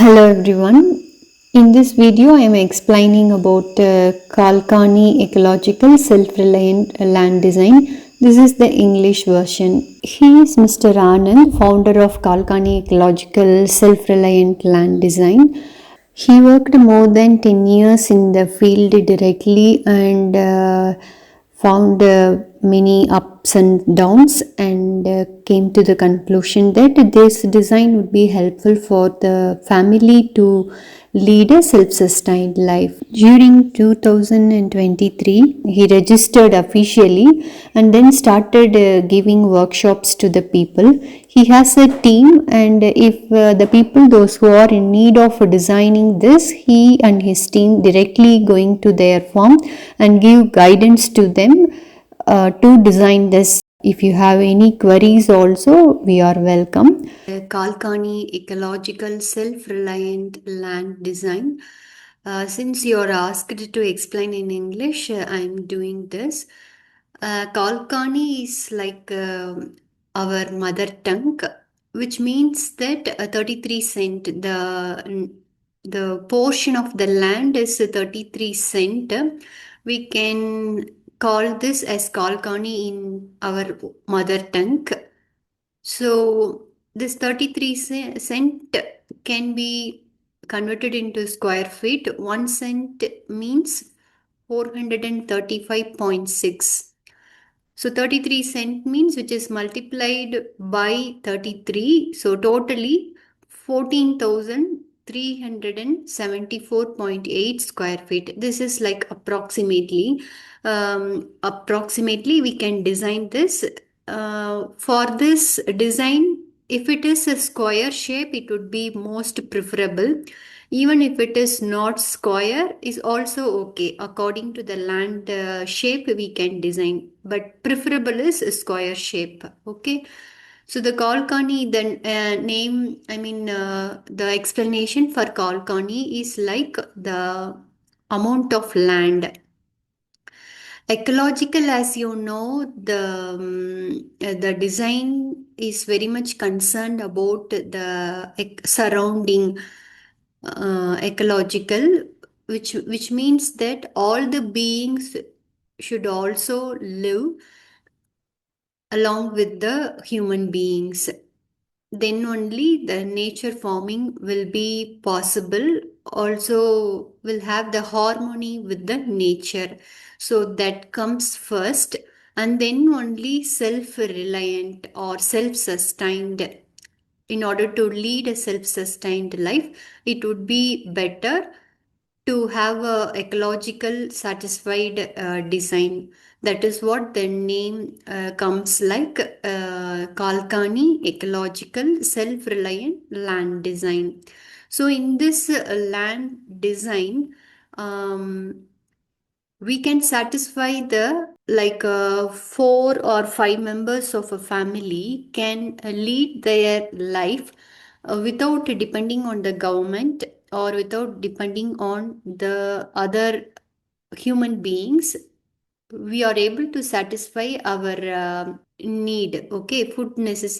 Hello everyone. In this video, I am explaining about Kaalkaani Ecological Self-reliant Land Design. This is the English version. He is Mr. Anand, founder of Kaalkaani Ecological Self-reliant Land Design. He worked more than 10 years in the field directly and found many ups and downs and came to the conclusion that this design would be helpful for the family to lead a self-sustained life. During 2023, he registered officially and then started giving workshops to the people. He has a team, and if the people, those who are in need of designing this, he and his team directly going to their farm and give guidance to them to design this. If you have any queries also, we are welcome. Kaalkaani Ecological Self-reliant Land Design. Since you are asked to explain in English, I am doing this. Kalcani is like our mother tongue, which means that 33 cent, the portion of the land is 33 cent. We can call this as Kalkani in our mother tongue. So this 33 cent can be converted into square feet. 1 cent means 435.6. So 33 cent means which is multiplied by 33. So totally 14,374.8 square feet. This is like approximately. Approximately we can design this. For this design, if it is a square shape, it would be most preferable. Even if it is not square, is also okay. According to the land shape, we can design, but preferable is a square shape. Okay. So the Kalkani, the name, the explanation for Kalkani is like the amount of land. Ecological, as you know, the design is very much concerned about the surrounding ecological, which means that all the beings should also live along with the human beings. Then only the nature forming will be possible. Also, will have the harmony with the nature. So that comes first, and then only self-reliant or self-sustained. In order to lead a self-sustained life, it would be better to have a ecological satisfied design. That is what the name comes like Kalkani Ecological Self-reliant Land Design. So in this land design, we can satisfy the like 4 or 5 members of a family can lead their life without depending on the government or without depending on the other human beings. We are able to satisfy our need. Okay, food needs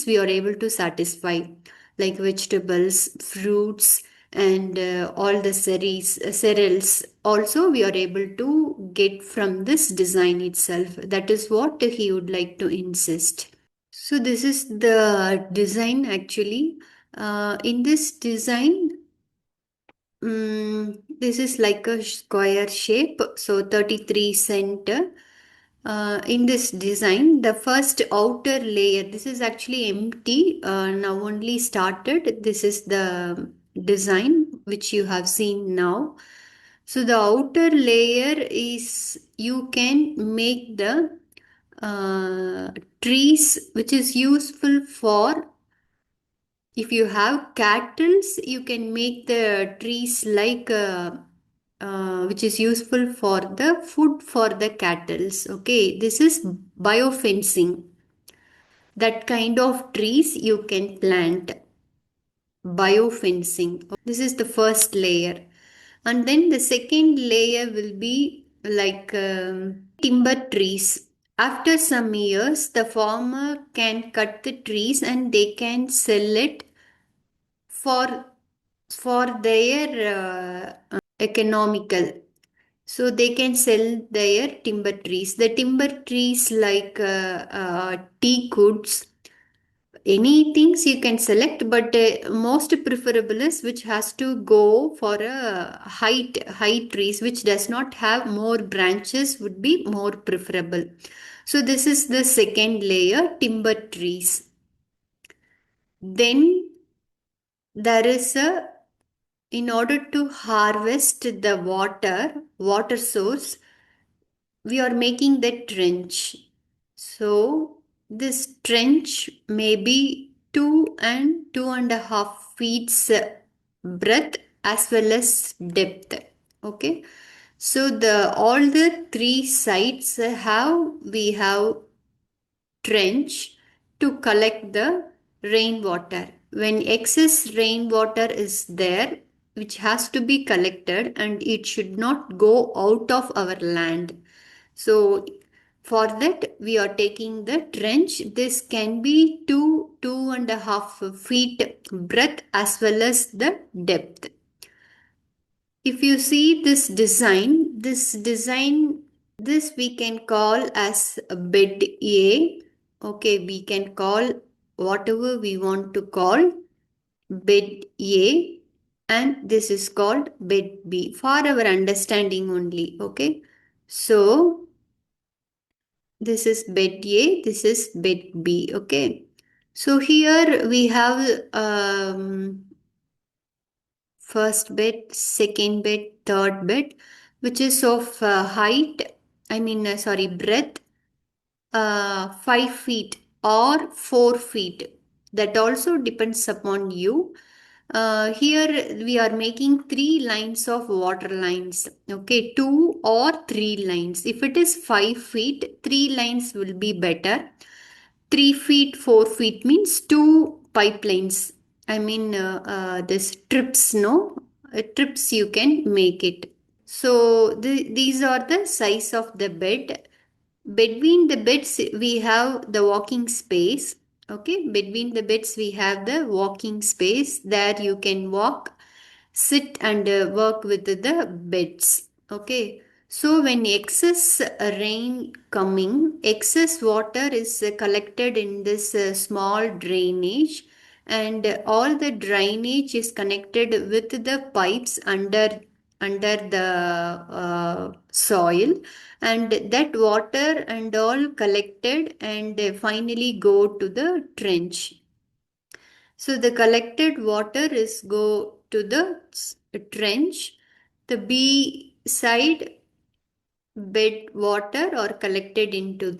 we are able to satisfy, like vegetables, fruits, and all the cereals also we are able to get from this design itself. That is what he would like to insist. So this is the design actually. In this design, this is like a square shape, so 33 center. In this design, the first outer layer, this is actually empty, now only started. This is the design which you have seen now. So the outer layer is, you can make the trees which is useful for, if you have cattle, you can make the trees like which is useful for the food for the cattle. Okay, this is biofencing. That kind of trees you can plant. Biofencing. This is the first layer. And then the second layer will be like timber trees. After some years, the farmer can cut the trees and they can sell it for their economical, so they can sell their timber trees. The timber trees like teak woods, any things you can select, but most preferable is which has to go for a high trees which does not have more branches would be more preferable. So this is the second layer, timber trees. Then there is a, in order to harvest the water source, we are making the trench. So this trench may be 2 and 2.5 feet breadth as well as depth. Okay. So the all the three sides have, we have trench to collect the rainwater. When excess rainwater is there, which has to be collected and it should not go out of our land. So for that we are taking the trench. This can be 2.5 feet breadth as well as the depth. If you see this we can call as a bed A. Okay, we can call whatever we want to call bed A, and this is called bed B for our understanding only. Okay, so this is bed A, this is bed B. Okay, so here we have first bed, second bed, third bed, which is of height, sorry, breadth 5 feet or 4 feet. That also depends upon you. Here we are making 3 lines of water lines. Okay, 2 or 3 lines. If it is 5 feet, 3 lines will be better. 3 feet, 4 feet means two pipelines. This trips, no? Trips you can make it. So these are the size of the bed. Between the beds we have the walking space. Okay, between the beds we have the walking space. There you can walk, sit and work with the beds. Okay, so when excess rain coming, excess water is collected in this small drainage, and all the drainage is connected with the pipes under the soil, and that water and all collected and finally go to the trench. So the collected water is go to the trench. The B side bed water are collected into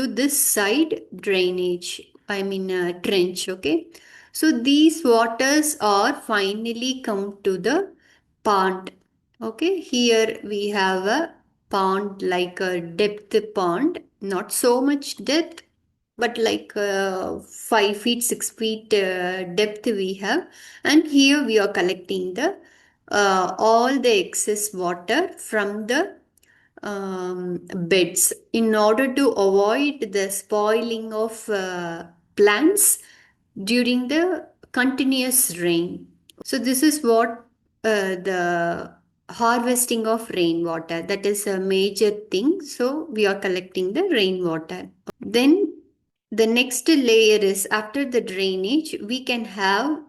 this side drainage. Trench. Okay. So these waters are finally come to the pond. Okay. Here we have a pond, like a depth pond, not so much depth, but like 5 feet 6 feet depth we have, and here we are collecting the all the excess water from the beds in order to avoid the spoiling of plants during the continuous rain. So this is what the harvesting of rainwater, that is a major thing. So we are collecting the rainwater. Then the next layer is, after the drainage we can have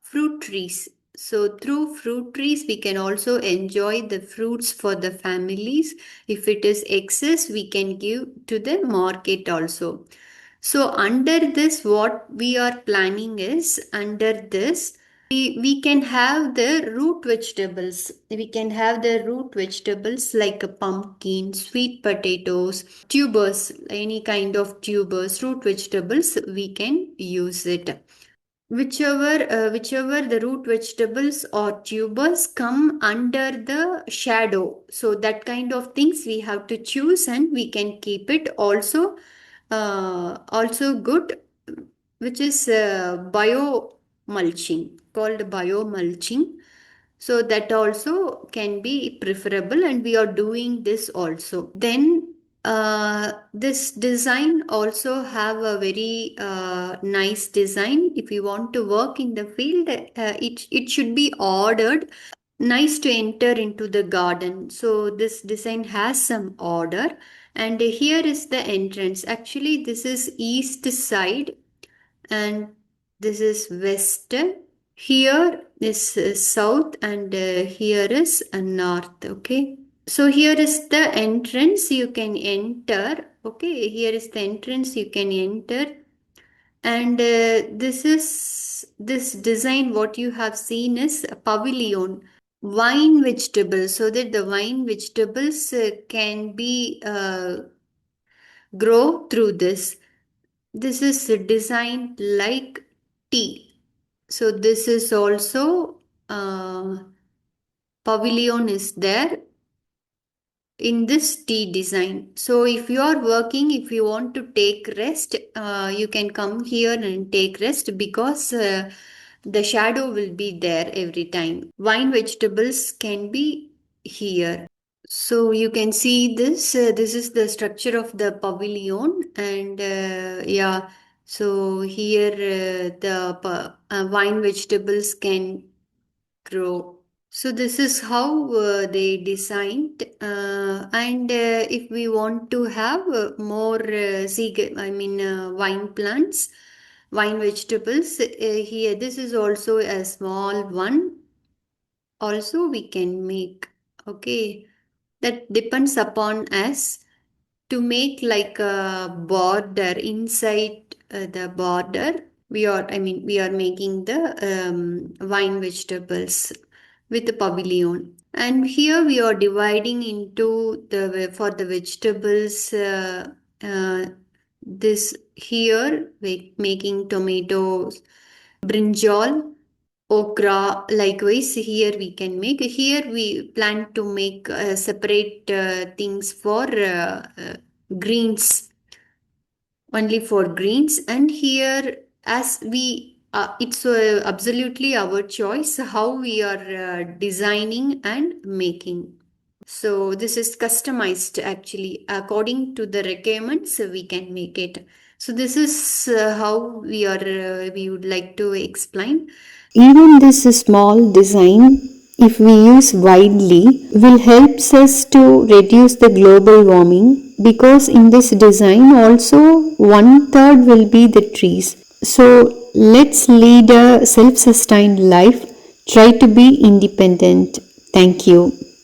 fruit trees. So through fruit trees we can also enjoy the fruits for the families. If it is excess we can give to the market also. So under this what we are planning is, under this we can have the root vegetables. We can have the root vegetables like a pumpkin, sweet potatoes, tubers, any kind of tubers, root vegetables, we can use it. Whichever the root vegetables or tubers come under the shadow, so that kind of things we have to choose and we can keep it also. Also good, which is bio mulching, called bio mulching. So that also can be preferable, and we are doing this also. Then This design also have a very nice design. If you want to work in the field, it should be ordered. Nice to enter into the garden. So this design has some order. And here is the entrance. Actually, this is east side and this is west. Here is south and here is north. Okay. So here is the entrance you can enter. Okay, here is the entrance you can enter. And this design, what you have seen is a pavilion, vine vegetables, so that the vine vegetables can be grow through this. This is designed like tea. So this is also pavilion is there in this T design. So if you are working, if you want to take rest, you can come here and take rest because the shadow will be there every time. Vine vegetables can be here. So you can see this. This is the structure of the pavilion, and yeah. So here the vine vegetables can grow. So this is how they designed, and if we want to have more wine plants, wine vegetables here. This is also a small one. Also, we can make. Okay, that depends upon us to make like a border inside the border. We are making the vine vegetables with the pavilion. And here we are dividing into the for the vegetables. Uh, this here we making tomatoes, brinjal, okra. Likewise, here we can make. Here we plan to make separate things for greens, only for greens. And here, as we it's absolutely our choice how we are designing and making. So this is customized actually according to the requirements we can make it. So this is how we would like to explain. Even this small design, if we use widely, will helps us to reduce the global warming because in this design also one third will be the trees. So let's lead a self-sustained life. Try to be independent. Thank you.